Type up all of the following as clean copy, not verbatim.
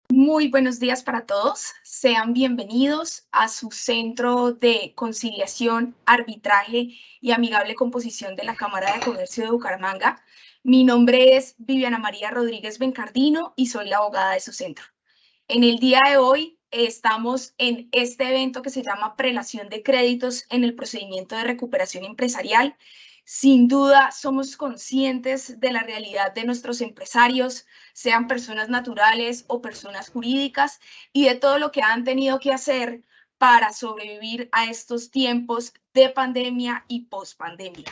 Muy buenos días para todos. Sean bienvenidos a su Centro de Conciliación, Arbitraje y Amigable Composición de la Cámara de Comercio de Bucaramanga. Mi nombre es Viviana María Rodríguez Bencardino y soy la abogada de su centro. En el día de hoy estamos en este evento que se llama Prelación de Créditos en el procedimiento de recuperación empresarial. Sin duda, somos conscientes de la realidad de nuestros empresarios, sean personas naturales o personas jurídicas, y de todo lo que han tenido que hacer para sobrevivir a estos tiempos de pandemia y pospandemia.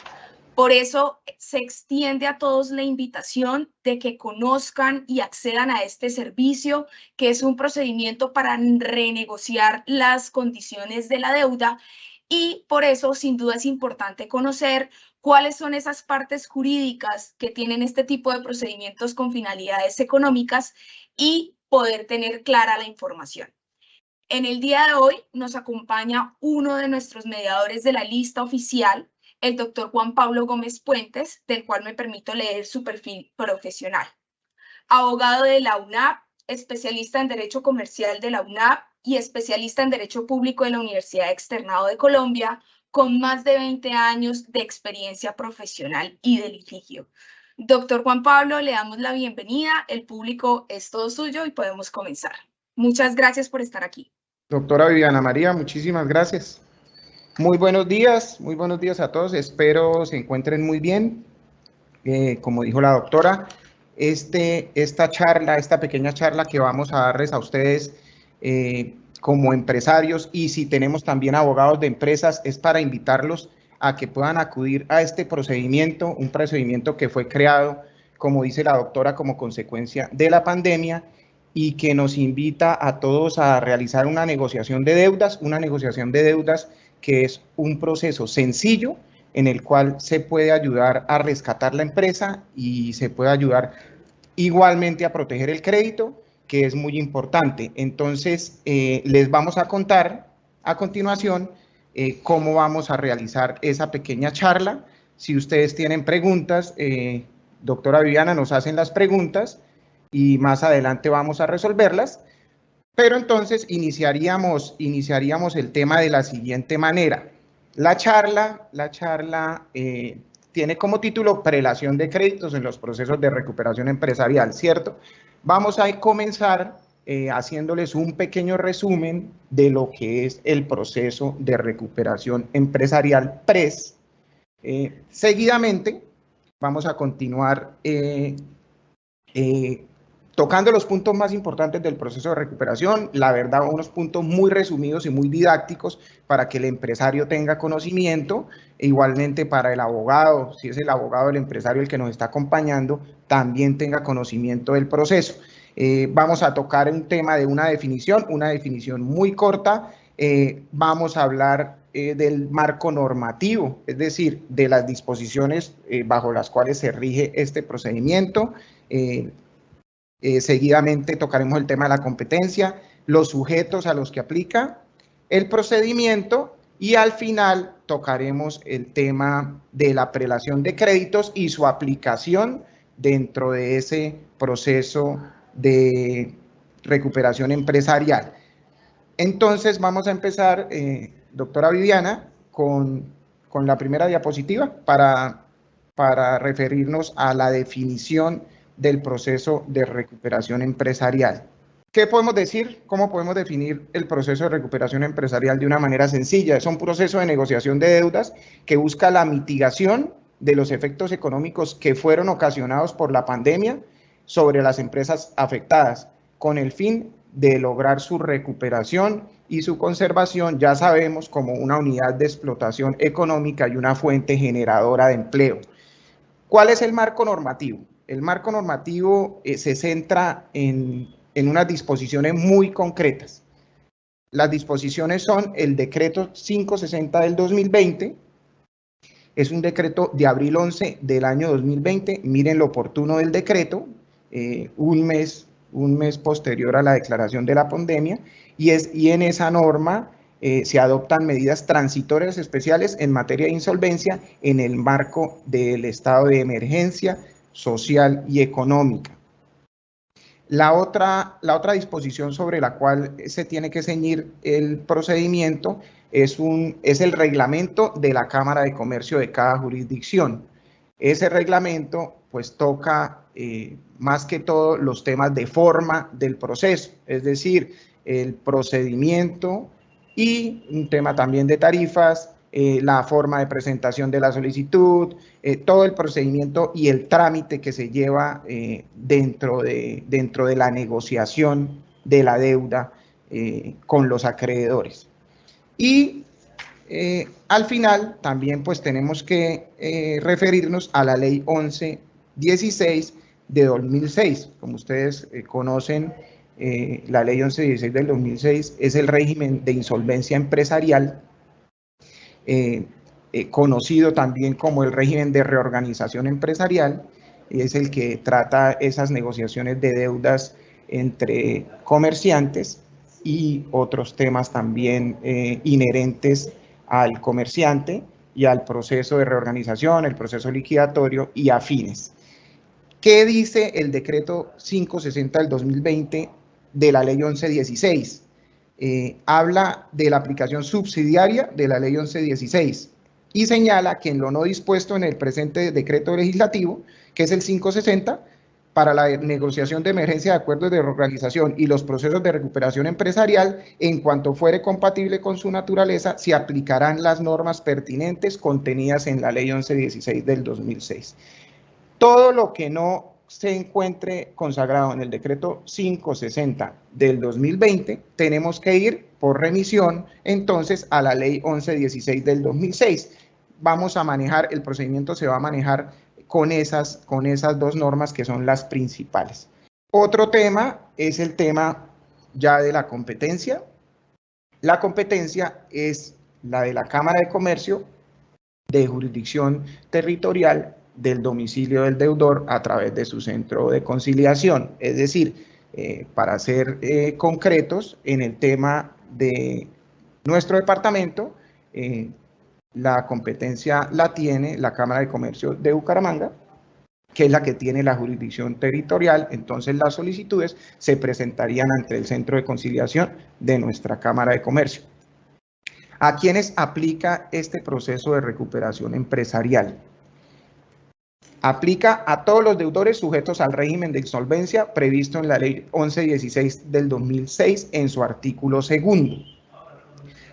Por eso se extiende a todos la invitación de que conozcan y accedan a este servicio, que es un procedimiento para renegociar las condiciones de la deuda. Y por eso, sin duda, es importante conocer cuáles son esas partes jurídicas que tienen este tipo de procedimientos con finalidades económicas y poder tener clara la información. En el día de hoy nos acompaña uno de nuestros mediadores de la lista oficial, el doctor Juan Pablo Gómez Puentes, del cual me permito leer su perfil profesional. Abogado de la UNAP, especialista en Derecho Comercial de la UNAP y especialista en Derecho Público de la Universidad Externado de Colombia, con más de 20 años de experiencia profesional y de litigio. Doctor Juan Pablo, le damos la bienvenida, el público es todo suyo y podemos comenzar. Muchas gracias por estar aquí. Doctora Viviana María, muchísimas gracias. Muy buenos días a todos. Espero se encuentren muy bien. Como dijo la doctora, esta pequeña charla que vamos a darles a ustedes como empresarios, y si tenemos también abogados de empresas, es para invitarlos a que puedan acudir a este procedimiento, un procedimiento que fue creado, como dice la doctora, como consecuencia de la pandemia, y que nos invita a todos a realizar una negociación de deudas que es un proceso sencillo en el cual se puede ayudar a rescatar la empresa y se puede ayudar igualmente a proteger el crédito, que es muy importante. Entonces, les vamos a contar a continuación cómo vamos a realizar esa pequeña charla. Si ustedes tienen preguntas, doctora Viviana, nos hacen las preguntas y más adelante vamos a resolverlas. Pero entonces iniciaríamos el tema de la siguiente manera. La charla tiene como título Prelación de créditos en los procesos de recuperación empresarial, ¿cierto? Vamos a comenzar haciéndoles un pequeño resumen de lo que es el proceso de recuperación empresarial PRES. Seguidamente, vamos a continuar tocando los puntos más importantes del proceso de recuperación, la verdad, unos puntos muy resumidos y muy didácticos para que el empresario tenga conocimiento, e igualmente para el abogado, si es el abogado del empresario el que nos está acompañando, también tenga conocimiento del proceso. Vamos a tocar un tema de una definición muy corta. Vamos a hablar del marco normativo, es decir, de las disposiciones bajo las cuales se rige este procedimiento. Seguidamente tocaremos el tema de la competencia, los sujetos a los que aplica el procedimiento, y al final tocaremos el tema de la prelación de créditos y su aplicación dentro de ese proceso de recuperación empresarial. Entonces vamos a empezar, doctora Viviana, con la primera diapositiva para referirnos a la definición del proceso de recuperación empresarial. ¿Qué podemos decir? ¿Cómo podemos definir el proceso de recuperación empresarial de una manera sencilla? Es un proceso de negociación de deudas que busca la mitigación de los efectos económicos que fueron ocasionados por la pandemia sobre las empresas afectadas, con el fin de lograr su recuperación y su conservación, ya sabemos, como una unidad de explotación económica y una fuente generadora de empleo. ¿Cuál es el marco normativo? El marco normativo se centra en unas disposiciones muy concretas. Las disposiciones son el decreto 560 del 2020, es un decreto de abril 11 del año 2020, miren lo oportuno del decreto, un mes posterior a la declaración de la pandemia, y en esa norma se adoptan medidas transitorias especiales en materia de insolvencia en el marco del estado de emergencia social y económica. La otra disposición sobre la cual se tiene que ceñir el procedimiento es el reglamento de la Cámara de Comercio de cada jurisdicción. Ese reglamento pues toca más que todo los temas de forma del proceso, es decir, el procedimiento y un tema también de tarifas, la forma de presentación de la solicitud, todo el procedimiento y el trámite que se lleva dentro de la negociación de la deuda con los acreedores. Y al final también pues tenemos que referirnos a la ley 1116 de 2006. Como ustedes conocen, la ley 1116 del 2006 es el régimen de insolvencia empresarial, conocido también como el régimen de reorganización empresarial, y es el que trata esas negociaciones de deudas entre comerciantes y otros temas también inherentes al comerciante y al proceso de reorganización, el proceso liquidatorio y afines. ¿Qué dice el decreto 560 del 2020 de la ley 1116? Habla de la aplicación subsidiaria de la ley 1116 y señala que en lo no dispuesto en el presente decreto legislativo, que es el 560, para la negociación de emergencia de acuerdos de reorganización y los procesos de recuperación empresarial, en cuanto fuere compatible con su naturaleza, se aplicarán las normas pertinentes contenidas en la ley 1116 del 2006. Todo lo que no se encuentre consagrado en el decreto 560 del 2020, tenemos que ir por remisión entonces a la ley 1116 del 2006. Vamos a manejar, el procedimiento se va a manejar con esas dos normas que son las principales. Otro tema es el tema ya de la competencia. La competencia es la de la Cámara de Comercio de jurisdicción territorial del domicilio del deudor a través de su centro de conciliación. Es decir, para ser concretos en el tema de nuestro departamento, la competencia la tiene la Cámara de Comercio de Bucaramanga, que es la que tiene la jurisdicción territorial. Entonces las solicitudes se presentarían ante el centro de conciliación de nuestra Cámara de Comercio. ¿A quiénes aplica este proceso de recuperación empresarial? Aplica a todos los deudores sujetos al régimen de insolvencia previsto en la ley 1116 del 2006 en su artículo 2.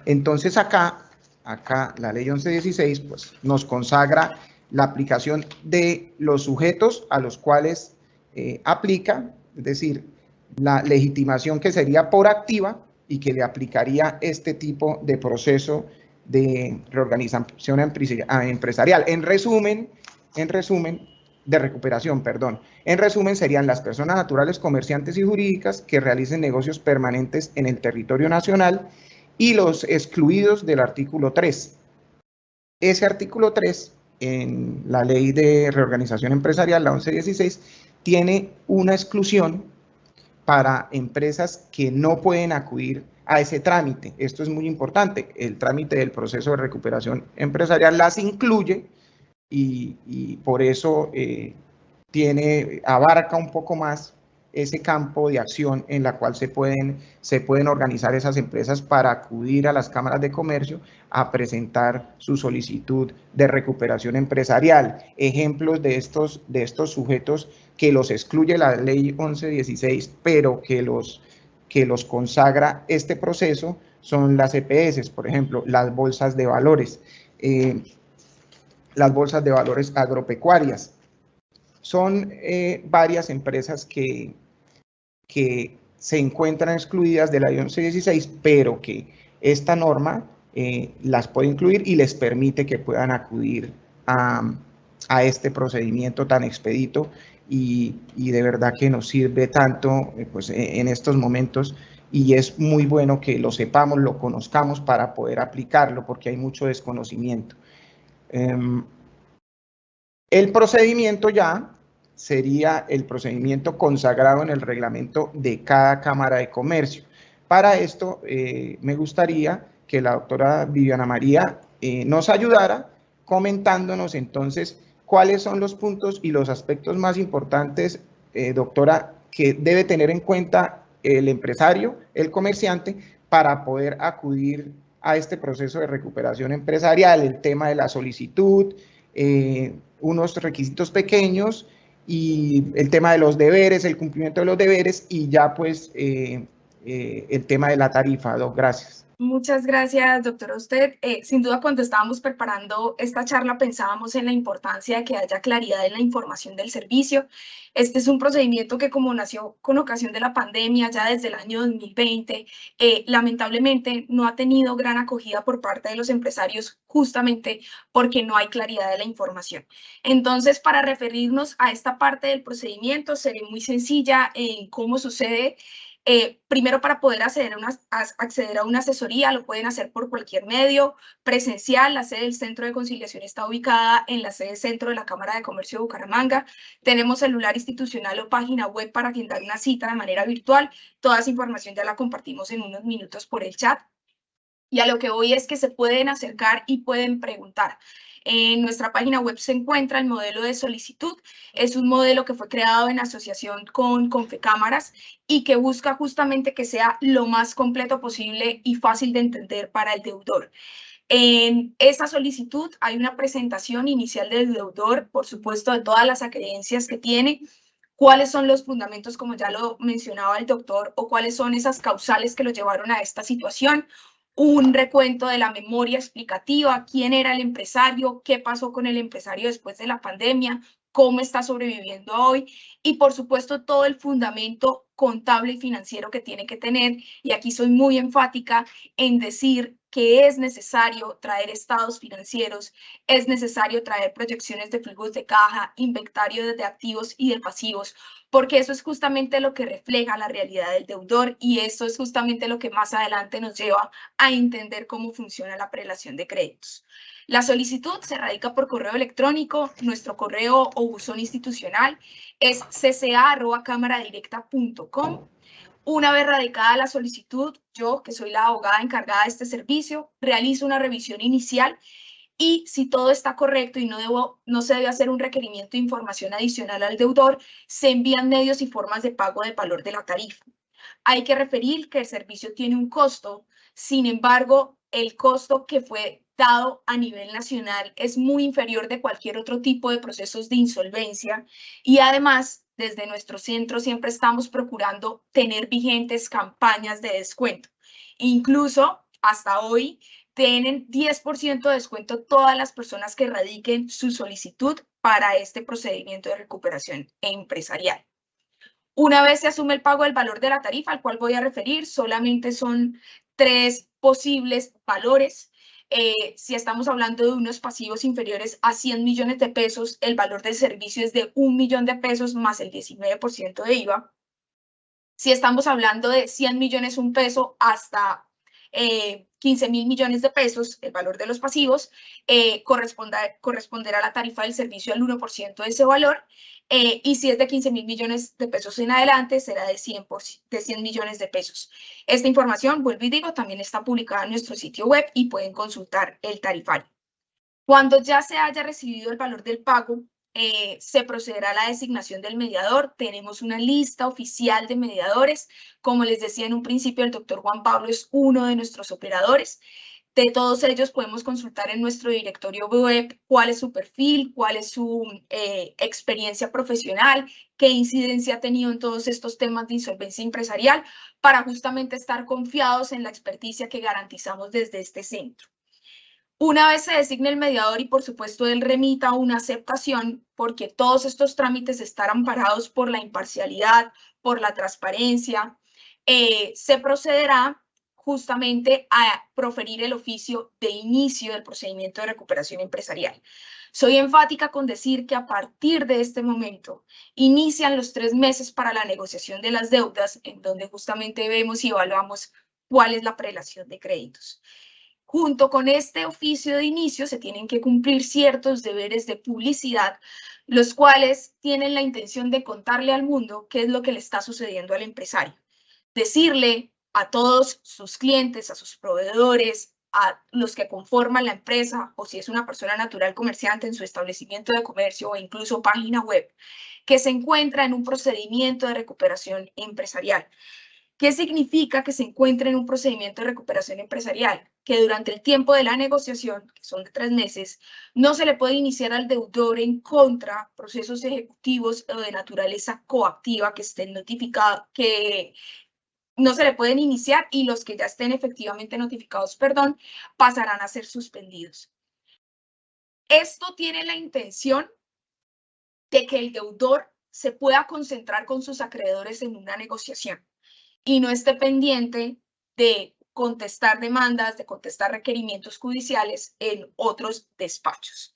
Entonces acá la ley 1116 pues, nos consagra la aplicación de los sujetos a los cuales aplica, es decir, la legitimación que sería por activa y que le aplicaría este tipo de proceso de reorganización empresarial. En resumen, de recuperación, perdón. En resumen, serían las personas naturales, comerciantes y jurídicas que realicen negocios permanentes en el territorio nacional y los excluidos del artículo 3. Ese artículo 3, en la ley de reorganización empresarial, la 1116, tiene una exclusión para empresas que no pueden acudir a ese trámite. Esto es muy importante. El trámite del proceso de recuperación empresarial las incluye y por eso abarca un poco más ese campo de acción en la cual se pueden organizar esas empresas para acudir a las cámaras de comercio a presentar su solicitud de recuperación empresarial. Ejemplos de estos sujetos que los excluye la ley 1116, pero que los consagra este proceso, son las EPS, por ejemplo, las bolsas de valores, agropecuarias. Son varias empresas que se encuentran excluidas de la ley 1116, pero que esta norma las puede incluir y les permite que puedan acudir a este procedimiento tan expedito y de verdad que nos sirve tanto pues, en estos momentos, y es muy bueno que lo sepamos, lo conozcamos para poder aplicarlo, porque hay mucho desconocimiento. El procedimiento ya sería el procedimiento consagrado en el reglamento de cada Cámara de Comercio. Para esto me gustaría que la doctora Viviana María nos ayudara comentándonos entonces cuáles son los puntos y los aspectos más importantes, doctora, que debe tener en cuenta el empresario, el comerciante, para poder acudir a este proceso de recuperación empresarial, el tema de la solicitud, unos requisitos pequeños y el tema de los deberes, el cumplimiento de los deberes y ya pues el tema de la tarifa. Doc, gracias. Muchas gracias, doctora. Usted, sin duda, cuando estábamos preparando esta charla, pensábamos en la importancia de que haya claridad en la información del servicio. Este es un procedimiento que, como nació con ocasión de la pandemia, ya desde el año 2020, lamentablemente no ha tenido gran acogida por parte de los empresarios, justamente porque no hay claridad de la información. Entonces, para referirnos a esta parte del procedimiento, seré muy sencilla en cómo sucede. Primero, para poder acceder a una asesoría, lo pueden hacer por cualquier medio presencial. La sede del Centro de Conciliación está ubicada en la sede centro de la Cámara de Comercio de Bucaramanga. Tenemos celular institucional o página web para agendar una cita de manera virtual. Toda esa información ya la compartimos en unos minutos por el chat. Y a lo que voy es que se pueden acercar y pueden preguntar. En nuestra página web se encuentra el modelo de solicitud. Es un modelo que fue creado en asociación con Confecámaras y que busca justamente que sea lo más completo posible y fácil de entender para el deudor. En esa solicitud hay una presentación inicial del deudor, por supuesto, de todas las acreencias que tiene, cuáles son los fundamentos, como ya lo mencionaba el doctor, o cuáles son esas causales que lo llevaron a esta situación, un recuento de la memoria explicativa, quién era el empresario, qué pasó con el empresario después de la pandemia, cómo está sobreviviendo hoy y, por supuesto, todo el fundamento contable y financiero que tiene que tener. Y aquí soy muy enfática en decir que es necesario traer estados financieros, es necesario traer proyecciones de flujos de caja, inventario de activos y de pasivos, porque eso es justamente lo que refleja la realidad del deudor y eso es justamente lo que más adelante nos lleva a entender cómo funciona la prelación de créditos. La solicitud se radica por correo electrónico. Nuestro correo o buzón institucional es cca@cámaradirecta.com. Una vez radicada la solicitud, yo, que soy la abogada encargada de este servicio, realizo una revisión inicial y si todo está correcto y no se debe hacer un requerimiento de información adicional al deudor, se envían medios y formas de pago del valor de la tarifa. Hay que referir que el servicio tiene un costo, sin embargo, el costo que fue dado a nivel nacional es muy inferior de cualquier otro tipo de procesos de insolvencia y además, desde nuestro centro siempre estamos procurando tener vigentes campañas de descuento. Incluso hasta hoy tienen 10% de descuento todas las personas que radiquen su solicitud para este procedimiento de recuperación empresarial. Una vez se asume el pago del valor de la tarifa, al cual voy a referir, solamente son 3 posibles valores. Si estamos hablando de unos pasivos inferiores a 100 millones de pesos, el valor del servicio es de 1 millón de pesos más el 19% de IVA. Si estamos hablando de 100 millones un peso hasta 15.000 millones de pesos, el valor de los pasivos, corresponderá a la tarifa del servicio al 1% de ese valor, y si es de 15.000 millones de pesos en adelante, será de 100 millones de pesos. Esta información, vuelvo y digo, también está publicada en nuestro sitio web y pueden consultar el tarifario. Cuando ya se haya recibido el valor del pago, se procederá a la designación del mediador. Tenemos una lista oficial de mediadores. Como les decía en un principio, el doctor Juan Pablo es uno de nuestros operadores. De todos ellos podemos consultar en nuestro directorio web cuál es su perfil, cuál es su experiencia profesional, qué incidencia ha tenido en todos estos temas de insolvencia empresarial, para justamente estar confiados en la experticia que garantizamos desde este centro. Una vez se designe el mediador y, por supuesto, él remita una aceptación, porque todos estos trámites están amparados por la imparcialidad, por la transparencia, se procederá justamente a proferir el oficio de inicio del procedimiento de recuperación empresarial. Soy enfática con decir que a partir de este momento inician los 3 meses para la negociación de las deudas, en donde justamente vemos y evaluamos cuál es la prelación de créditos. Junto con este oficio de inicio se tienen que cumplir ciertos deberes de publicidad, los cuales tienen la intención de contarle al mundo qué es lo que le está sucediendo al empresario. Decirle a todos sus clientes, a sus proveedores, a los que conforman la empresa, o si es una persona natural comerciante en su establecimiento de comercio o incluso página web, que se encuentra en un procedimiento de recuperación empresarial. ¿Qué significa que se encuentre en un procedimiento de recuperación empresarial? Que durante el tiempo de la negociación, que son de 3 meses, no se le puede iniciar al deudor en contra procesos ejecutivos o de naturaleza coactiva que estén notificados, que no se le pueden iniciar, y los que ya estén efectivamente notificados, perdón, pasarán a ser suspendidos. Esto tiene la intención de que el deudor se pueda concentrar con sus acreedores en una negociación y no esté pendiente de contestar demandas, de contestar requerimientos judiciales en otros despachos.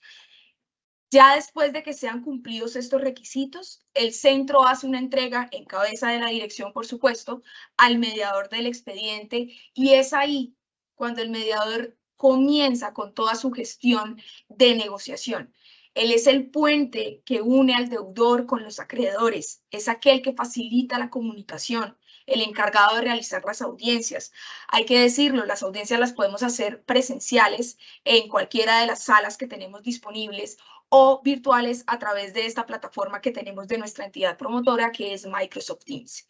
Ya después de que sean cumplidos estos requisitos, el centro hace una entrega en cabeza de la dirección, por supuesto, al mediador del expediente, y es ahí cuando el mediador comienza con toda su gestión de negociación. Él es el puente que une al deudor con los acreedores, es aquel que facilita la comunicación, el encargado de realizar las audiencias. Hay que decirlo, las audiencias las podemos hacer presenciales en cualquiera de las salas que tenemos disponibles o virtuales a través de esta plataforma que tenemos de nuestra entidad promotora, que es Microsoft Teams.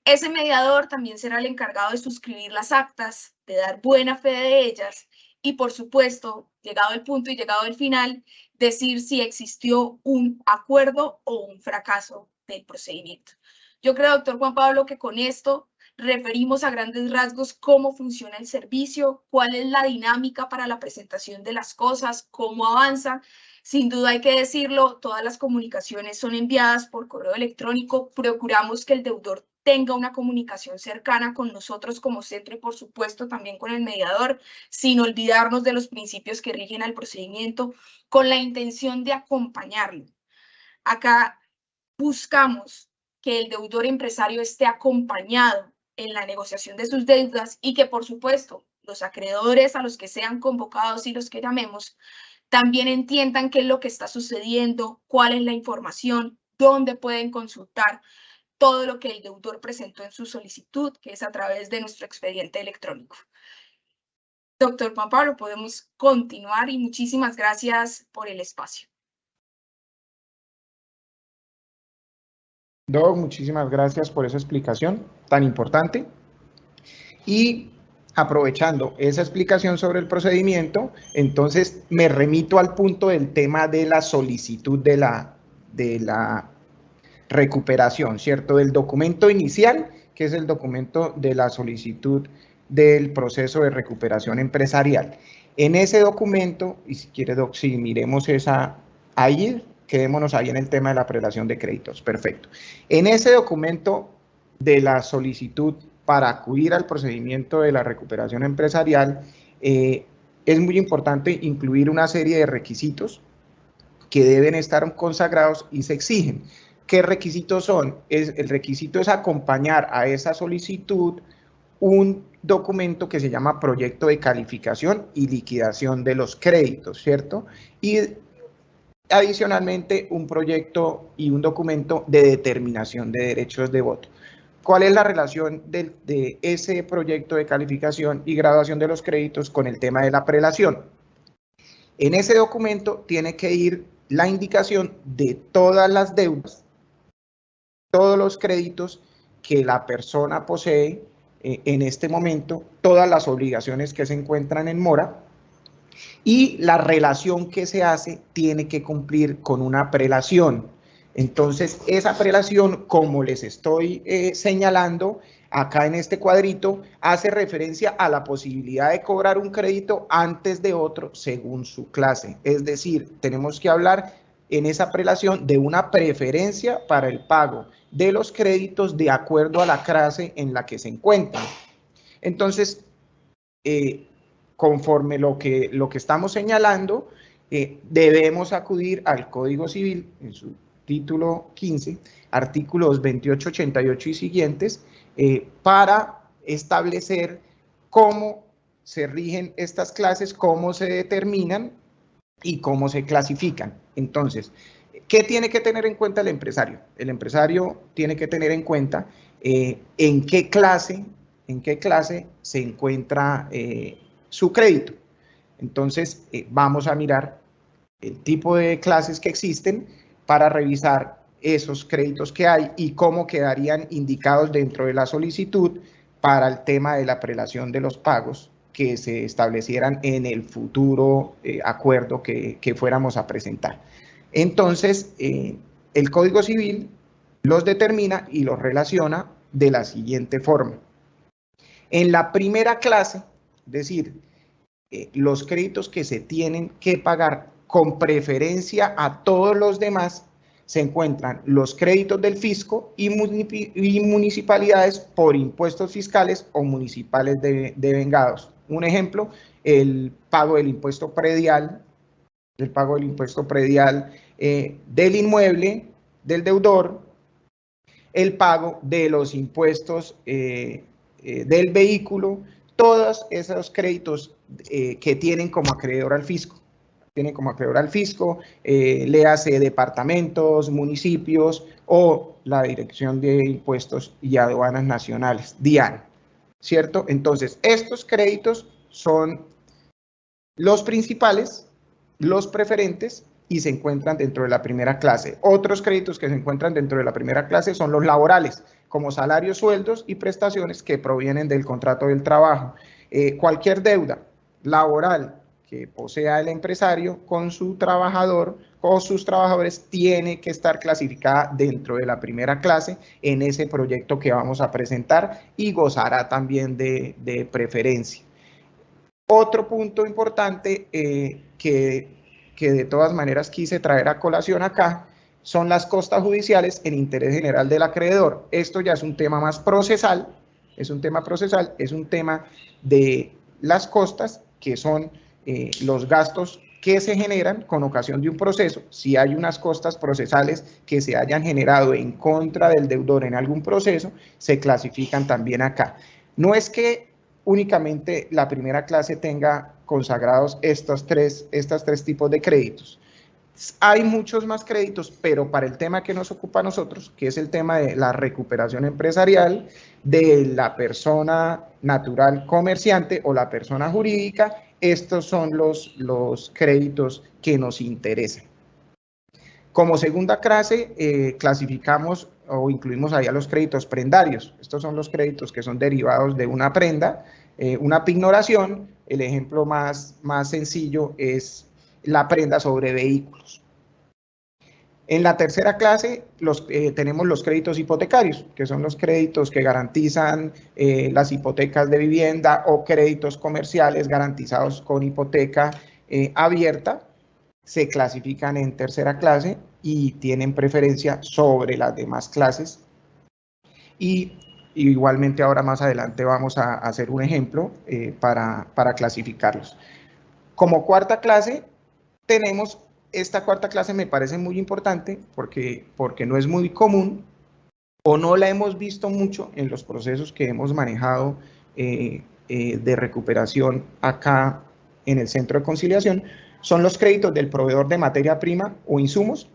Ese mediador también será el encargado de suscribir las actas, de dar buena fe de ellas y, por supuesto, llegado el punto y llegado el final, decir si existió un acuerdo o un fracaso del procedimiento. Yo creo, doctor Juan Pablo, que con esto referimos a grandes rasgos cómo funciona el servicio, cuál es la dinámica para la presentación de las cosas, cómo avanza. Sin duda hay que decirlo, todas las comunicaciones son enviadas por correo electrónico. Procuramos que el deudor tenga una comunicación cercana con nosotros como centro y, por supuesto, también con el mediador, sin olvidarnos de los principios que rigen al procedimiento, con la intención de acompañarlo. Acá buscamos que el deudor empresario esté acompañado en la negociación de sus deudas y que, por supuesto, los acreedores a los que sean convocados y los que llamemos también entiendan qué es lo que está sucediendo, cuál es la información, dónde pueden consultar todo lo que el deudor presentó en su solicitud, que es a través de nuestro expediente electrónico. Doctor Juan Pablo, podemos continuar y muchísimas gracias por el espacio. Doc, muchísimas gracias por esa explicación tan importante. Y aprovechando esa explicación sobre el procedimiento, entonces me remito al punto del tema de la solicitud de la recuperación, ¿cierto? Del documento inicial, que es el documento de la solicitud del proceso de recuperación empresarial. En ese documento, y si quiere, Doc, si miremos esa ahí, quedémonos ahí en el tema de la prelación de créditos. Perfecto. En ese documento de la solicitud para acudir al procedimiento de la recuperación empresarial, es muy importante incluir una serie de requisitos que deben estar consagrados y se exigen. ¿Qué requisitos son? El requisito es acompañar a esa solicitud un documento que se llama proyecto de calificación y liquidación de los créditos, ¿cierto? Y adicionalmente un proyecto y un documento de determinación de derechos de voto. ¿Cuál es la relación de ese proyecto de calificación y graduación de los créditos con el tema de la prelación? En ese documento tiene que ir la indicación de todas las deudas, todos los créditos que la persona posee en este momento, todas las obligaciones que se encuentran en mora, y la relación que se hace tiene que cumplir con una prelación. Entonces, esa prelación, como les estoy señalando acá en este cuadrito, hace referencia a la posibilidad de cobrar un crédito antes de otro según su clase. Es decir, tenemos que hablar en esa prelación de una preferencia para el pago de los créditos de acuerdo a la clase en la que se encuentran. Entonces, conforme lo que estamos señalando, debemos acudir al Código Civil en su título 15, artículos 28, 88 y siguientes, para establecer cómo se rigen estas clases, cómo se determinan y cómo se clasifican. Entonces, ¿qué tiene que tener en cuenta el empresario? El empresario tiene que tener en cuenta en qué clase se encuentra su crédito. Entonces, vamos a mirar el tipo de clases que existen para revisar esos créditos que hay y cómo quedarían indicados dentro de la solicitud para el tema de la prelación de los pagos que se establecieran en el futuro acuerdo que fuéramos a presentar. Entonces, el Código Civil los determina y los relaciona de la siguiente forma. En la primera clase, es decir, los créditos que se tienen que pagar con preferencia a todos los demás, se encuentran los créditos del fisco y municipalidades por impuestos fiscales o municipales devengados. Un ejemplo, el pago del impuesto predial, del inmueble, del deudor, el pago de los impuestos del vehículo, todos esos créditos que tienen como acreedor al fisco. Le hace departamentos, municipios o la Dirección de Impuestos y Aduanas Nacionales, DIAN, ¿cierto? Entonces, estos créditos son los principales, los preferentes y se encuentran dentro de la primera clase. Otros créditos que se encuentran dentro de la primera clase son los laborales, como salarios, sueldos y prestaciones que provienen del contrato del trabajo. Cualquier deuda laboral que posea el empresario con su trabajador o sus trabajadores tiene que estar clasificada dentro de la primera clase en ese proyecto que vamos a presentar y gozará también de preferencia. Otro punto importante que de todas maneras quise traer a colación acá son las costas judiciales en interés general del acreedor. Esto ya es un tema más procesal, es un tema de las costas, que son los gastos que se generan con ocasión de un proceso. Si hay unas costas procesales que se hayan generado en contra del deudor en algún proceso, se clasifican también acá. No es que únicamente la primera clase tenga consagrados estos tres tipos de créditos. Hay muchos más créditos, pero para el tema que nos ocupa a nosotros, que es el tema de la recuperación empresarial de la persona natural comerciante o la persona jurídica, estos son los créditos que nos interesan. Como segunda clase, clasificamos o incluimos ahí a los créditos prendarios. Estos son los créditos que son derivados de una prenda, una pignoración. El ejemplo más sencillo es la prenda sobre vehículos. En la tercera clase tenemos los créditos hipotecarios, que son los créditos que garantizan las hipotecas de vivienda o créditos comerciales garantizados con hipoteca abierta. Se clasifican en tercera clase y tienen preferencia sobre las demás clases. Y igualmente ahora más adelante vamos a hacer un ejemplo para clasificarlos. Como cuarta clase tenemos, esta cuarta clase me parece muy importante porque no es muy común o no la hemos visto mucho en los procesos que hemos manejado de recuperación acá en el Centro de Conciliación. Son los créditos del proveedor de materia prima o insumos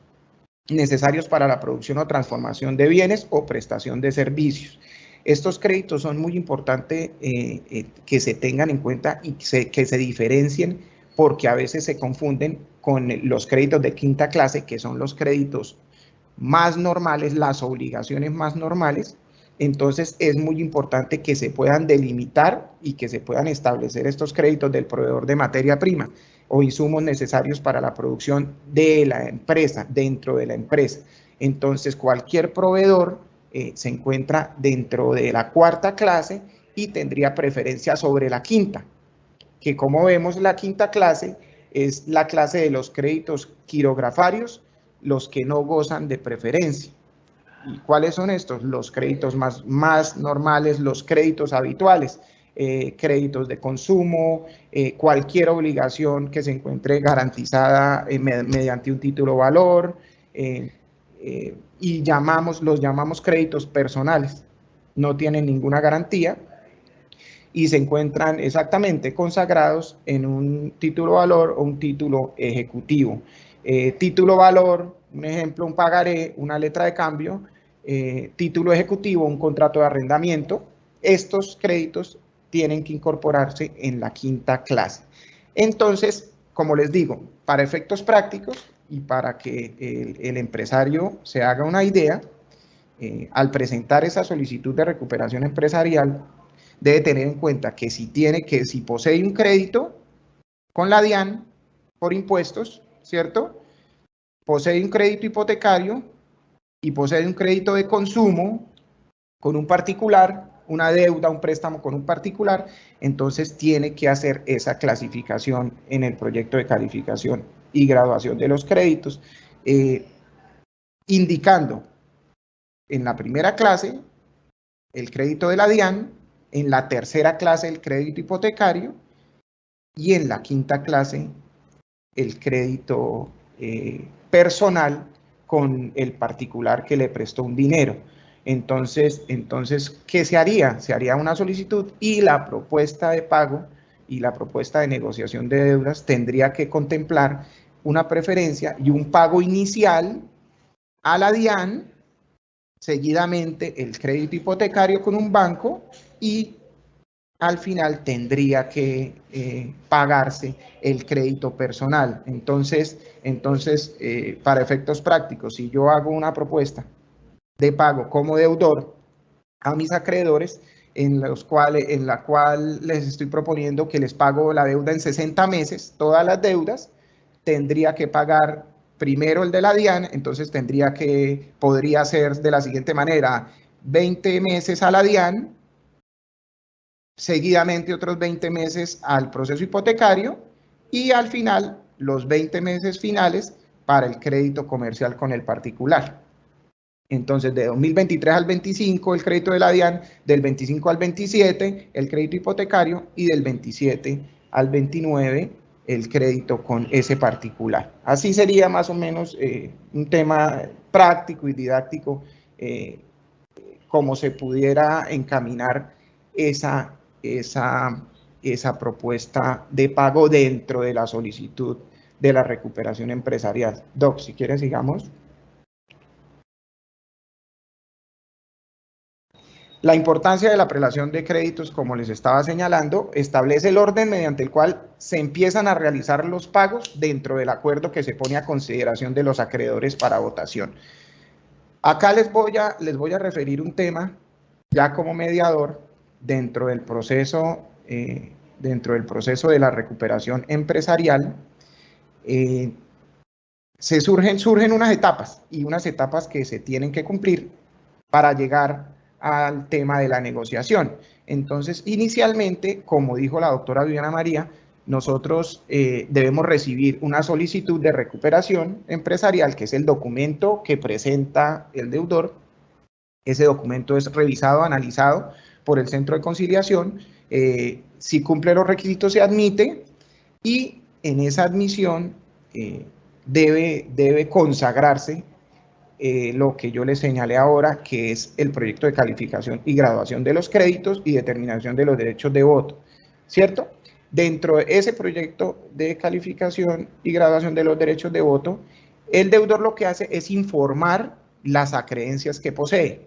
necesarios para la producción o transformación de bienes o prestación de servicios. Estos créditos son muy importantes que se tengan en cuenta y que se diferencien, porque a veces se confunden con los créditos de quinta clase, que son los créditos más normales, las obligaciones más normales. Entonces es muy importante que se puedan delimitar y que se puedan establecer estos créditos del proveedor de materia prima o insumos necesarios para la producción de la empresa, dentro de la empresa. Entonces cualquier proveedor se encuentra dentro de la cuarta clase y tendría preferencia sobre la quinta, que como vemos la quinta clase es la clase de los créditos quirografarios, los que no gozan de preferencia. ¿Y cuáles son estos? Los créditos más normales, los créditos habituales, créditos de consumo, cualquier obligación que se encuentre garantizada mediante un título valor, y los llamamos créditos personales. No tienen ninguna garantía y se encuentran exactamente consagrados en un título valor o un título ejecutivo. Título valor, un ejemplo, un pagaré, una letra de cambio. Título ejecutivo, un contrato de arrendamiento. Estos créditos tienen que incorporarse en la quinta clase. Entonces, como les digo, para efectos prácticos y para que el empresario se haga una idea, al presentar esa solicitud de recuperación empresarial, debe tener en cuenta que si posee un crédito con la DIAN por impuestos, ¿cierto? Posee un crédito hipotecario y posee un crédito de consumo con un particular, una deuda, un préstamo con un particular, entonces tiene que hacer esa clasificación en el proyecto de calificación y graduación de los créditos, indicando en la primera clase el crédito de la DIAN, en la tercera clase el crédito hipotecario y en la quinta clase el crédito personal con el particular que le prestó un dinero. Entonces, ¿qué se haría? Se haría una solicitud y la propuesta de pago y la propuesta de negociación de deudas tendría que contemplar una preferencia y un pago inicial a la DIAN, seguidamente el crédito hipotecario con un banco y al final tendría que pagarse el crédito personal. Entonces, para efectos prácticos, si yo hago una propuesta de pago como deudor a mis acreedores, en la cual les estoy proponiendo que les pago la deuda en 60 meses, todas las deudas, tendría que pagar primero el de la DIAN, entonces podría ser de la siguiente manera: 20 meses a la DIAN, seguidamente otros 20 meses al proceso hipotecario y al final los 20 meses finales para el crédito comercial con el particular. Entonces, de 2023 al 25 el crédito de la DIAN, del 25 al 27 el crédito hipotecario y del 27 al 29 el crédito con ese particular. Así sería más o menos un tema práctico y didáctico, como se pudiera encaminar esa propuesta de pago dentro de la solicitud de la recuperación empresarial. Doc, si quieres, sigamos. La importancia de la prelación de créditos, como les estaba señalando, establece el orden mediante el cual se empiezan a realizar los pagos dentro del acuerdo que se pone a consideración de los acreedores para votación. Acá les voy a referir un tema ya como mediador dentro del proceso de la recuperación empresarial. Surgen unas etapas que se tienen que cumplir para llegar al tema de la negociación. Entonces, inicialmente, como dijo la doctora Viviana María, nosotros debemos recibir una solicitud de recuperación empresarial, que es el documento que presenta el deudor. Ese documento es revisado, analizado por el centro de conciliación. Si cumple los requisitos, se admite y en esa admisión debe consagrarse lo que yo les señalé ahora, que es el proyecto de calificación y graduación de los créditos y determinación de los derechos de voto, ¿cierto? Dentro de ese proyecto de calificación y graduación de los derechos de voto, el deudor lo que hace es informar las acreencias que posee.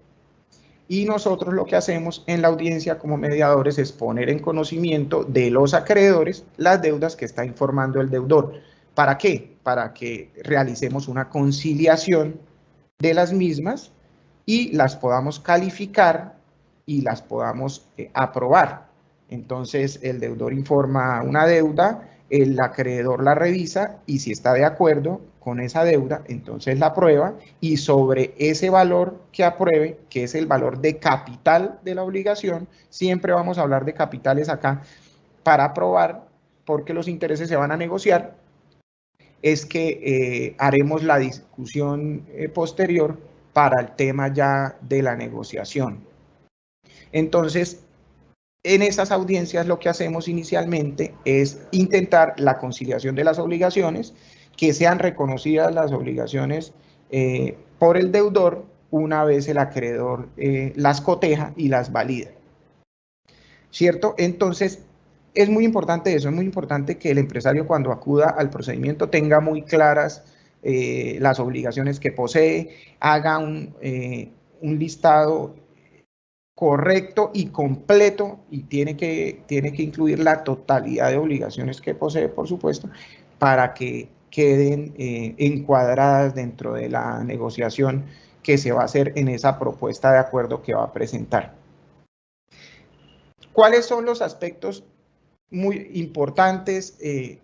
Y nosotros lo que hacemos en la audiencia como mediadores es poner en conocimiento de los acreedores las deudas que está informando el deudor. ¿Para qué? Para que realicemos una conciliación de las mismas y las podamos calificar y las podamos aprobar. Entonces, el deudor informa una deuda, el acreedor la revisa y si está de acuerdo con esa deuda, entonces la aprueba y sobre ese valor que apruebe, que es el valor de capital de la obligación, siempre vamos a hablar de capitales acá para aprobar, porque los intereses se van a negociar, es que haremos la discusión posterior para el tema ya de la negociación. Entonces, en esas audiencias lo que hacemos inicialmente es intentar la conciliación de las obligaciones, que sean reconocidas las obligaciones por el deudor una vez el acreedor las coteja y las valida, ¿cierto? Entonces, es muy importante eso, es muy importante que el empresario cuando acuda al procedimiento tenga muy claras las obligaciones que posee, haga un listado correcto y completo, y tiene que incluir la totalidad de obligaciones que posee, por supuesto, para que queden encuadradas dentro de la negociación que se va a hacer en esa propuesta de acuerdo que va a presentar. ¿Cuáles son los aspectos muy importantes que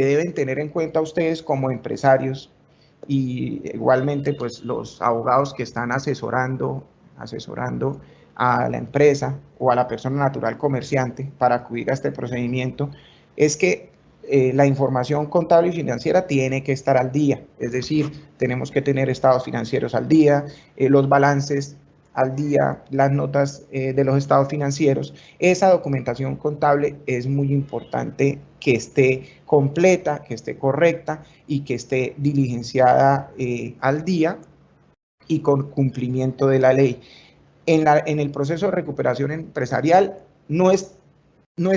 deben tener en cuenta ustedes como empresarios y igualmente pues los abogados que están asesorando a la empresa o a la persona natural comerciante para acudir a este procedimiento? Es que la información contable y financiera tiene que estar al día, es decir, tenemos que tener estados financieros al día, los balances al día, las notas de los estados financieros. Esa documentación contable es muy importante que esté completa, que esté correcta y que esté diligenciada al día y con cumplimiento de la ley. En el proceso de recuperación empresarial no es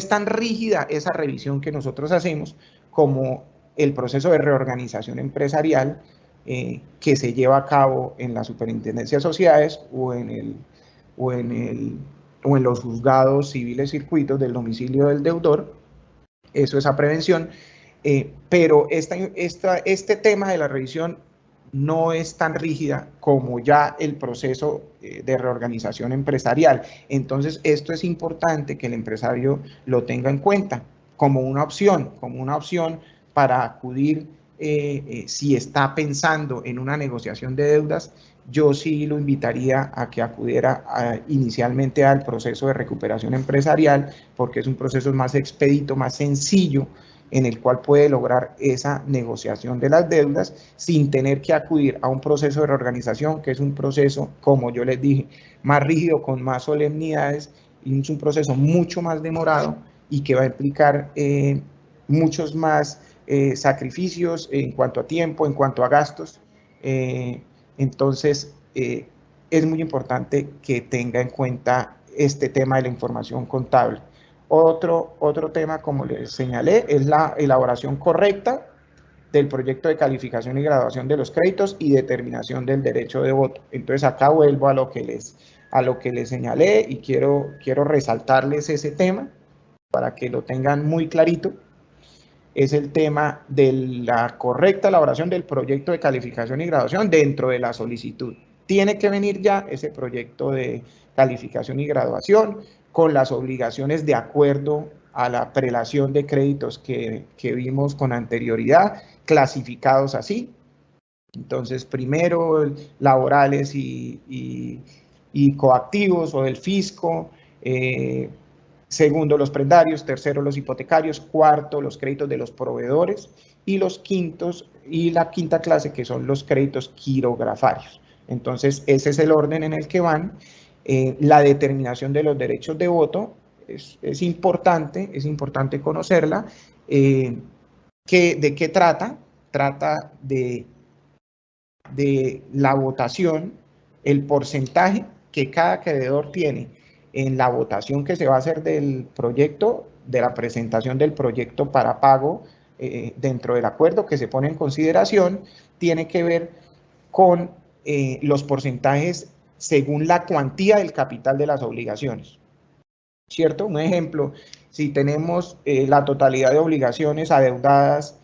tan rígida esa revisión que nosotros hacemos como el proceso de reorganización empresarial que se lleva a cabo en la Superintendencia de Sociedades o en los juzgados civiles circuitos del domicilio del deudor. Eso es a prevención, pero este tema de la revisión no es tan rígida como ya el proceso de reorganización empresarial. Entonces, esto es importante que el empresario lo tenga en cuenta como una opción para acudir si está pensando en una negociación de deudas. Yo sí lo invitaría a que acudiera inicialmente al proceso de recuperación empresarial, porque es un proceso más expedito, más sencillo, en el cual puede lograr esa negociación de las deudas sin tener que acudir a un proceso de reorganización, que es un proceso, como yo les dije, más rígido, con más solemnidades, y es un proceso mucho más demorado y que va a implicar muchos más sacrificios en cuanto a tiempo, en cuanto a gastos. Entonces, es muy importante que tenga en cuenta este tema de la información contable. Otro tema, como les señalé, es la elaboración correcta del proyecto de calificación y graduación de los créditos y determinación del derecho de voto. Entonces, acá vuelvo a lo que les señalé y quiero resaltarles ese tema para que lo tengan muy clarito. Es el tema de la correcta elaboración del proyecto de calificación y graduación dentro de la solicitud. Tiene que venir ya ese proyecto de calificación y graduación con las obligaciones de acuerdo a la prelación de créditos que vimos con anterioridad, clasificados así. Entonces, primero, laborales y coactivos o del fisco, segundo, los prendarios, tercero, los hipotecarios, cuarto, los créditos de los proveedores y la quinta clase, que son los créditos quirografarios. Entonces, ese es el orden en el que van. La determinación de los derechos de voto es importante conocerla. ¿De qué trata? Trata de la votación, el porcentaje que cada acreedor tiene en la votación que se va a hacer del proyecto, de la presentación del proyecto para pago dentro del acuerdo que se pone en consideración, tiene que ver con los porcentajes según la cuantía del capital de las obligaciones, ¿cierto? Un ejemplo, si tenemos la totalidad de obligaciones adeudadas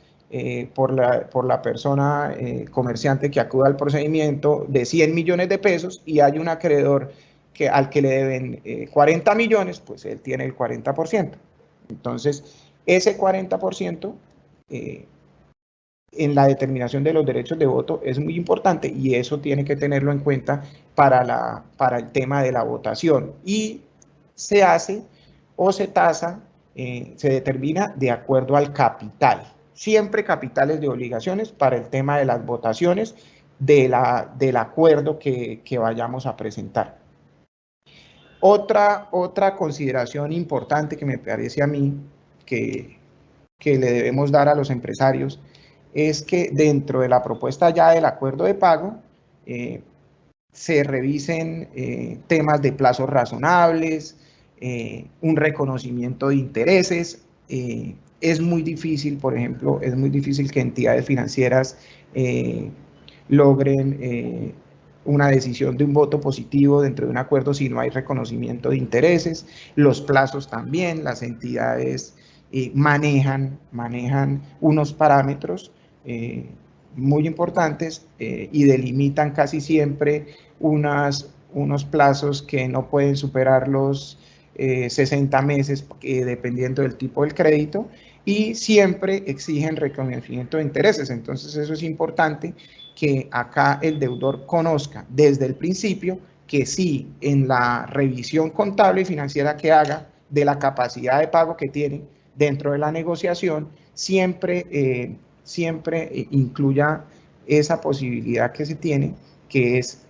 por la persona comerciante que acuda al procedimiento de 100 millones de pesos y hay un acreedor al que le deben 40 millones, pues él tiene el 40%. Entonces, ese 40% en la determinación de los derechos de voto es muy importante y eso tiene que tenerlo en cuenta para el tema de la votación. Y se hace o se tasa, se determina de acuerdo al capital. Siempre capitales de obligaciones para el tema de las votaciones del acuerdo que vayamos a presentar. Otra consideración importante que me parece a mí que le debemos dar a los empresarios es que dentro de la propuesta ya del acuerdo de pago se revisen temas de plazos razonables, un reconocimiento de intereses. Es muy difícil, por ejemplo, que entidades financieras logren una decisión de un voto positivo dentro de un acuerdo si no hay reconocimiento de intereses. Los plazos también, las entidades manejan unos parámetros muy importantes y delimitan casi siempre unos plazos que no pueden superar los 60 meses dependiendo del tipo del crédito, y siempre exigen reconocimiento de intereses. Entonces eso es importante, que acá el deudor conozca desde el principio que sí, en la revisión contable y financiera que haga de la capacidad de pago que tiene dentro de la negociación, siempre incluya esa posibilidad que se tiene, que es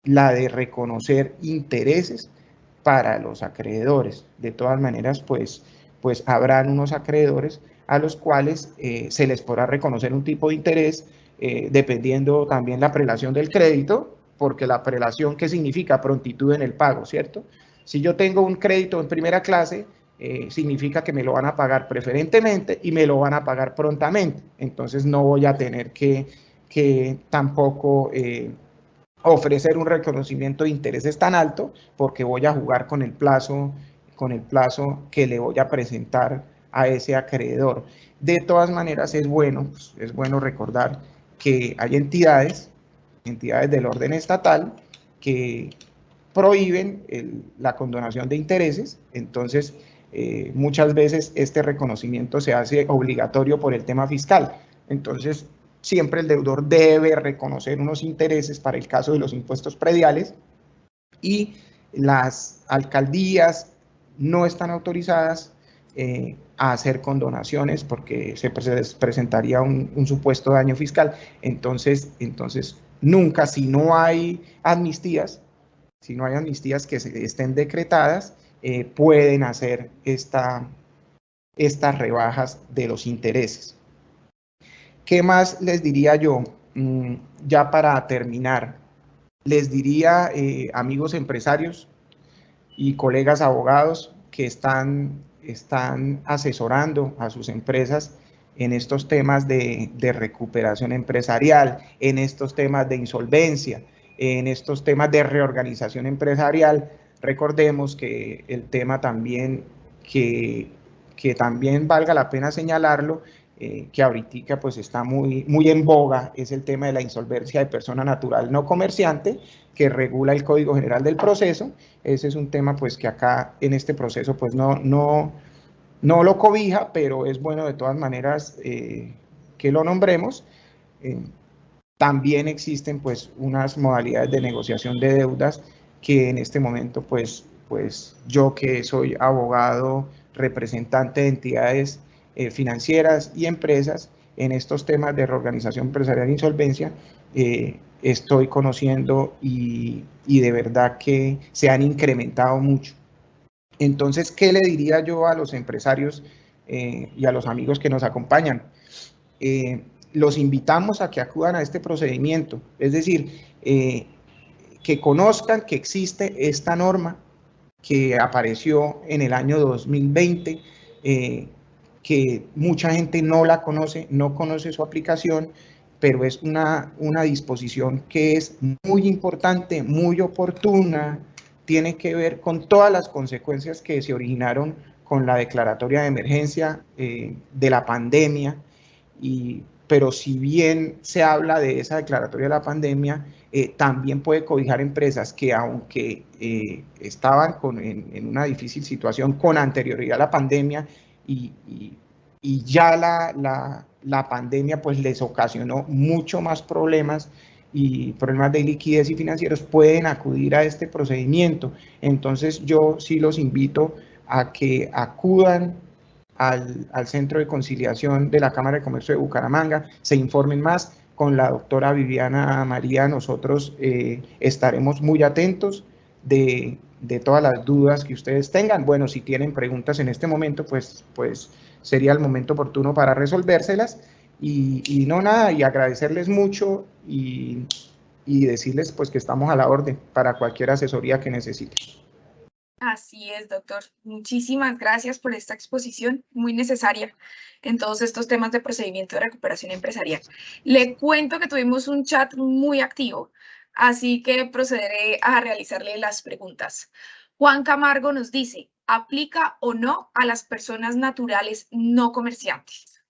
la de reconocer intereses para los acreedores. De todas maneras, pues habrán unos acreedores a los cuales se les podrá reconocer un tipo de interés, dependiendo también la prelación del crédito, porque la prelación, ¿qué significa? Prontitud en el pago, ¿cierto? Si yo tengo un crédito en primera clase, significa que me lo van a pagar preferentemente y me lo van a pagar prontamente. Entonces no voy a tener que tampoco ofrecer un reconocimiento de intereses tan alto, porque voy a jugar con el plazo que le voy a presentar a ese acreedor. De todas maneras, es bueno recordar que hay entidades del orden estatal que prohíben la condonación de intereses. Entonces, muchas veces este reconocimiento se hace obligatorio por el tema fiscal. Entonces, siempre el deudor debe reconocer unos intereses para el caso de los impuestos prediales, y las alcaldías no están autorizadas a hacer condonaciones porque se presentaría un supuesto daño fiscal. Entonces nunca, si no hay amnistías que estén decretadas, pueden hacer estas rebajas de los intereses. ¿Qué más les diría yo? Ya para terminar, les diría, amigos empresarios y colegas abogados que están asesorando a sus empresas en estos temas de recuperación empresarial, en estos temas de insolvencia, en estos temas de reorganización empresarial. Recordemos que el tema también que también valga la pena señalarlo, que ahorita pues está muy en boga, es el tema de la insolvencia de persona natural no comerciante, que regula el Código General del Proceso. Ese es un tema pues que acá en este proceso pues no lo cobija, pero es bueno de todas maneras que lo nombremos. También existen pues unas modalidades de negociación de deudas que en este momento pues yo, que soy abogado representante de entidades financieras y empresas en estos temas de reorganización empresarial e insolvencia, estoy conociendo, y de verdad que se han incrementado mucho. Entonces, ¿qué le diría yo a los empresarios y a los amigos que nos acompañan? Los invitamos a que acudan a este procedimiento, es decir, que conozcan que existe esta norma que apareció en el año 2020, que mucha gente no la conoce, no conoce su aplicación, pero es una disposición que es muy importante, muy oportuna, tiene que ver con todas las consecuencias que se originaron con la declaratoria de emergencia de la pandemia. Pero si bien se habla de esa declaratoria de la pandemia, también puede cobijar empresas que, aunque estaban en una difícil situación con anterioridad a la pandemia, y ya la pandemia pues les ocasionó mucho más problemas y problemas de liquidez y financieros, pueden acudir a este procedimiento. Entonces yo sí los invito a que acudan al Centro de Conciliación de la Cámara de Comercio de Bucaramanga, se informen más. Con la doctora Viviana María nosotros estaremos muy atentos de todas las dudas que ustedes tengan. Bueno, si tienen preguntas en este momento, pues sería el momento oportuno para resolvérselas. Y no nada, y agradecerles mucho y decirles pues que estamos a la orden para cualquier asesoría que necesiten. Así es, doctor. Muchísimas gracias por esta exposición, muy necesaria en todos estos temas de procedimiento de recuperación empresarial. Le cuento que tuvimos un chat muy activo, así que procederé a realizarle las preguntas. Juan Camargo nos dice, ¿aplica o no a las personas naturales no comerciantes?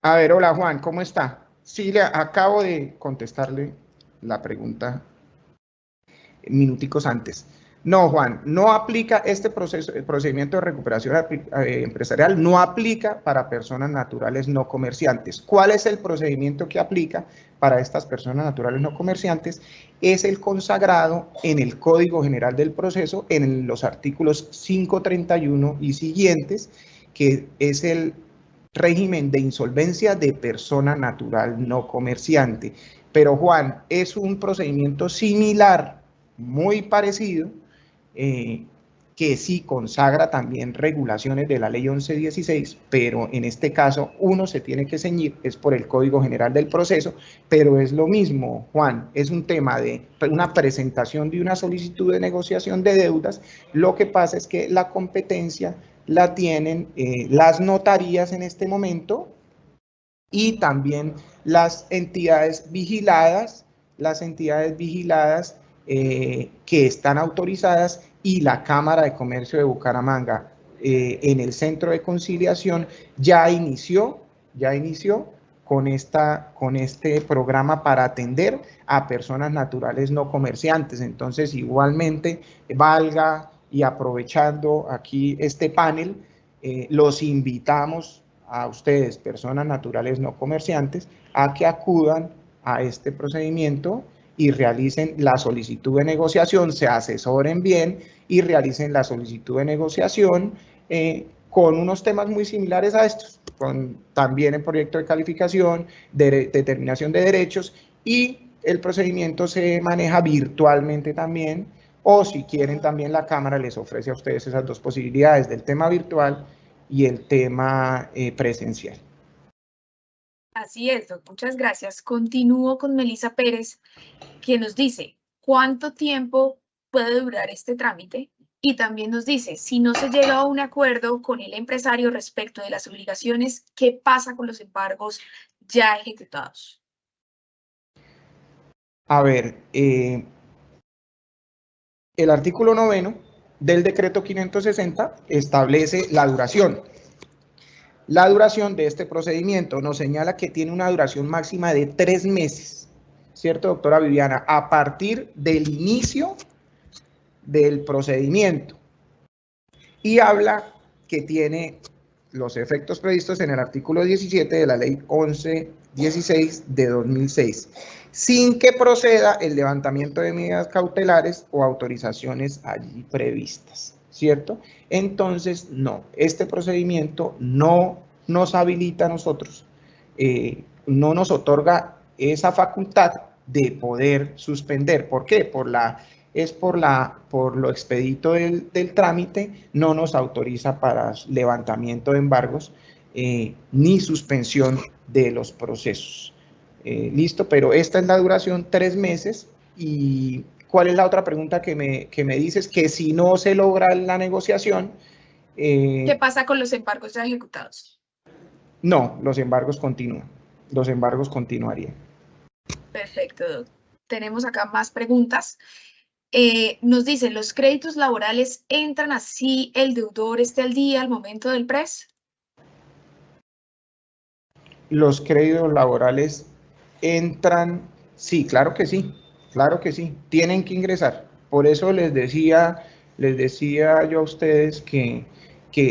A ver, hola Juan, ¿cómo está? Sí, le acabo de contestarle la pregunta minuticos antes. No, Juan, no aplica este proceso, el procedimiento de recuperación empresarial no aplica para personas naturales no comerciantes. ¿Cuál es el procedimiento que aplica para estas personas naturales no comerciantes? Es el consagrado en el Código General del Proceso, en los artículos 531 y siguientes, que es el régimen de insolvencia de persona natural no comerciante. Pero Juan, es un procedimiento similar, muy parecido, que sí consagra también regulaciones de la ley 1116, pero en este caso uno se tiene que ceñir, es por el Código General del Proceso, pero es lo mismo, Juan, es un tema de una presentación de una solicitud de negociación de deudas. Lo que pasa es que la competencia la tienen las notarías en este momento y también las entidades vigiladas, que están autorizadas, y la Cámara de Comercio de Bucaramanga en el Centro de Conciliación ya inició con este programa para atender a personas naturales no comerciantes. Entonces, igualmente, valga y aprovechando aquí este panel, los invitamos a ustedes, personas naturales no comerciantes, a que acudan a este procedimiento y realicen la solicitud de negociación, se asesoren bien y realicen la solicitud de negociación con unos temas muy similares a estos, con también el proyecto de calificación, de determinación de derechos, y el procedimiento se maneja virtualmente también, o si quieren también la Cámara les ofrece a ustedes esas dos posibilidades del tema virtual y el tema presencial. Así es, doctor. Muchas gracias. Continúo con Melissa Pérez, que nos dice, ¿cuánto tiempo puede durar este trámite? Y también nos dice, si no se llega a un acuerdo con el empresario respecto de las obligaciones, ¿qué pasa con los embargos ya ejecutados? A ver, el artículo 9 del decreto 560 establece la duración. La duración de este procedimiento nos señala que tiene una duración máxima de 3 meses, ¿cierto, doctora Viviana? A partir del inicio del procedimiento. Y habla que tiene los efectos previstos en el artículo 17 de la ley 1116 de 2006, sin que proceda el levantamiento de medidas cautelares o autorizaciones allí previstas, ¿cierto? Entonces, no, este procedimiento no nos habilita a nosotros, no nos otorga esa facultad de poder suspender. ¿Por qué? Por lo expedito del trámite, no nos autoriza para levantamiento de embargos ni suspensión de los procesos. Listo, pero esta es la duración, 3 meses. ¿Y cuál es la otra pregunta que me dices? Que si no se logra la negociación... ¿Qué pasa con los embargos ya ejecutados? No, los embargos continúan. Los embargos continuarían. Perfecto, doctor. Tenemos acá más preguntas. Nos dicen, ¿los créditos laborales entran así el deudor esté al día al momento del PRES? Los créditos laborales entran, sí, claro que sí, tienen que ingresar. Por eso les decía yo a ustedes que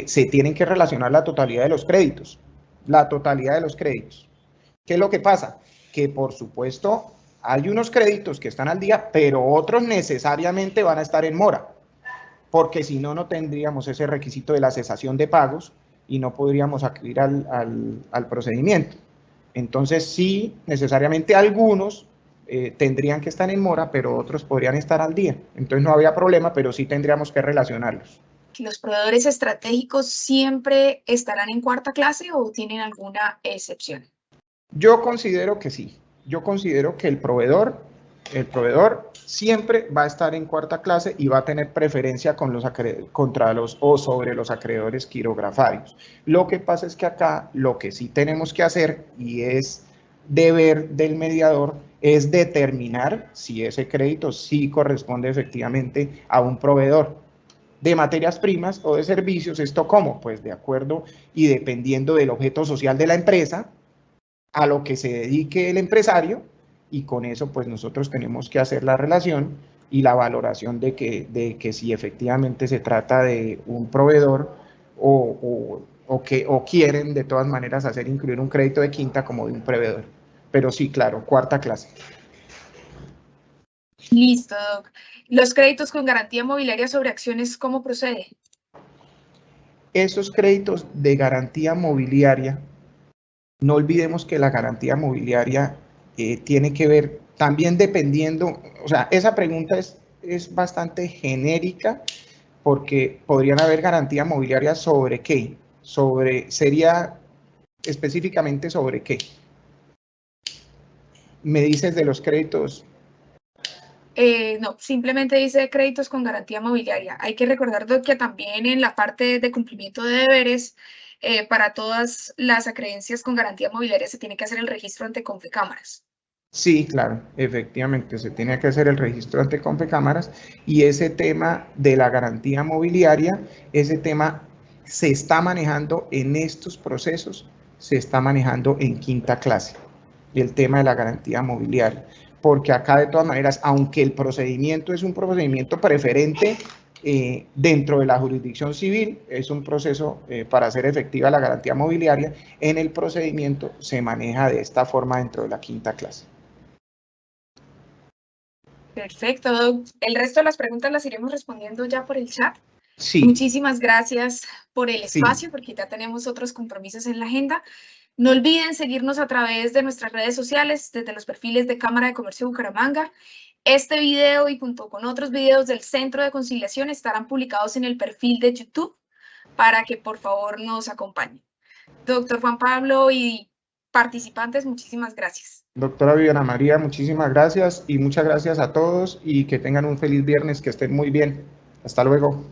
se tienen que relacionar la totalidad de los créditos, ¿Qué es lo que pasa? Que por supuesto hay unos créditos que están al día, pero otros necesariamente van a estar en mora, porque si no, no tendríamos ese requisito de la cesación de pagos y no podríamos acudir al procedimiento. Entonces, sí, necesariamente algunos tendrían que estar en mora, pero otros podrían estar al día. Entonces, no había problema, pero sí tendríamos que relacionarlos. ¿Los proveedores estratégicos siempre estarán en cuarta clase o tienen alguna excepción? Yo considero que sí. Yo considero que el proveedor el proveedor siempre va a estar en cuarta clase y va a tener preferencia con contra los o sobre los acreedores quirografarios. Lo que pasa es que acá lo que sí tenemos que hacer, y es deber del mediador, es determinar si ese crédito sí corresponde efectivamente a un proveedor de materias primas o de servicios. ¿Esto cómo? Pues de acuerdo y dependiendo del objeto social de la empresa, a lo que se dedique el empresario, y con eso pues nosotros tenemos que hacer la relación y la valoración de que si efectivamente se trata de un proveedor o quieren de todas maneras hacer incluir un crédito de quinta como de un proveedor. Pero sí, claro, cuarta clase. Listo, Doc. Los créditos con garantía mobiliaria sobre acciones, ¿cómo procede? Esos créditos de garantía mobiliaria, no olvidemos que la garantía mobiliaria tiene que ver también dependiendo, o sea, esa pregunta es bastante genérica porque podrían haber garantía mobiliaria sobre qué, sería específicamente sobre qué. Me dices de los créditos. No, simplemente dice créditos con garantía mobiliaria. Hay que recordar, Doc, que también en la parte de cumplimiento de deberes, para todas las acreencias con garantía mobiliaria se tiene que hacer el registro ante Confecámaras. Sí, claro, efectivamente, se tiene que hacer el registro ante Confecámaras y ese tema de la garantía mobiliaria, ese tema se está manejando en estos procesos, se está manejando en quinta clase, el tema de la garantía mobiliaria, porque acá de todas maneras, aunque el procedimiento es un procedimiento preferente dentro de la jurisdicción civil, es un proceso para hacer efectiva la garantía mobiliaria, en el procedimiento se maneja de esta forma dentro de la quinta clase. Perfecto, Doc. El resto de las preguntas las iremos respondiendo ya por el chat. Sí, Muchísimas gracias por el sí. espacio, porque ya tenemos otros compromisos en la agenda. No olviden seguirnos a través de nuestras redes sociales, desde los perfiles de Cámara de Comercio de Bucaramanga. Este video y junto con otros videos del Centro de Conciliación estarán publicados en el perfil de YouTube para que por favor nos acompañen. Doctor Juan Pablo y participantes, muchísimas gracias. Doctora Viviana María, muchísimas gracias y muchas gracias a todos y que tengan un feliz viernes, que estén muy bien. Hasta luego.